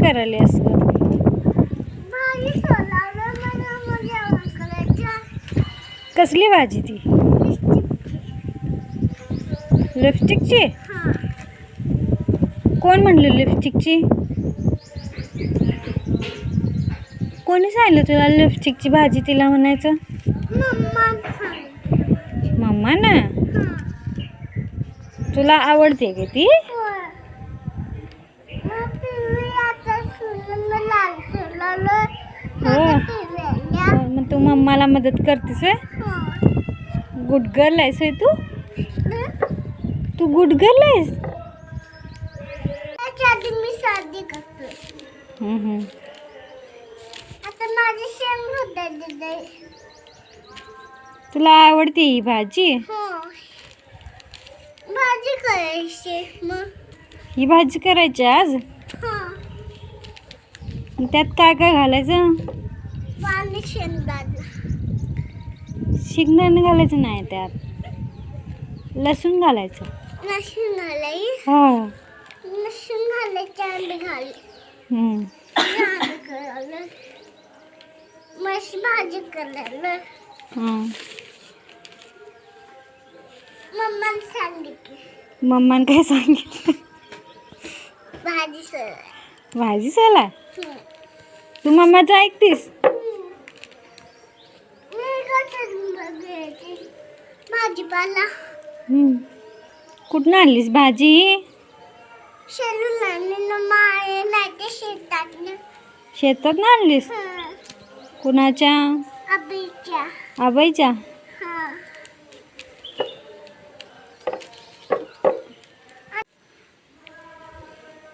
करायलीस ग? कसली भाजी ती? लिपस्टिकची? कोण म्हणलं लिपस्टिकची? कोणी सांगितलं तुला लिपस्टिकची भाजी तिला म्हणायचं? मम्मा ना. तुला आवडते का ती? हो, मग तू मम्माला मदत करतेस? गुड गर्ल आहेस होय तू? तू गुड गर्ल आहेस? मी साधी करतो. आता माझी शेंग होते. तुला आवडते ही भाजी? भाजी करायची मग. ही भाजी करायची आज? त्यात काय काय घालायचं? पाणी शेंगदाणा. शेंगदाणे घालायचं नाही, त्यात लसूण घालायचं. लसूण घालाय? हो. लसूण घालायचं आणि घाल. मस्त भाजी करायला. मम्माने सांगितलं. मम्माने काय सांगितलं? भाजी सर. भाजी सला? तू मम्माचं ऐकतीस? भाजीपाला. कुठून आणलीस भाजी? शेलून माळे नाही ते शेतात. शेतात आणलीस? कुणाच्या? आबीच्या. आबाईच्या?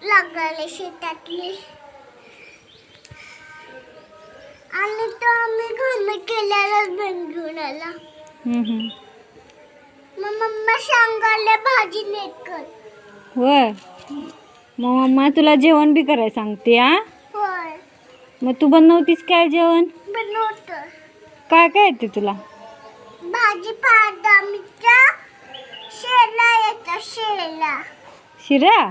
लागले शेतातले. आणि तो आम्ही घाण केल्यालाच घेऊन आला. मग मम्मा सांगायला भाजी नीट कर. होय. मग मम्मा तुला जेवण बी करायला सांगते? होय. मग तू बनवतीस काय जेवण? बनवतो. काय काय येते तुला? भाजी पाडामीचा शेला येतो. शेला. शिरा?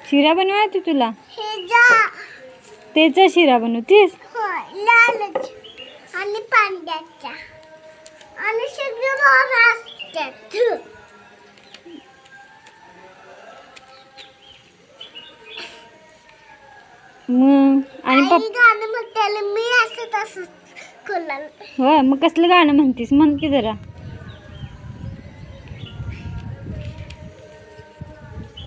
शिरा बनवा येते तुला? त्याचा शिरा बनवतीस? होय. लालच आणि पांढऱ्याचा आणि सगळं असतात. मग आणि गाणं म्हणताना मी असं तसंच खोलाल. होय. मग कसलं गाणं म्हणतीस? म्हण की जरा.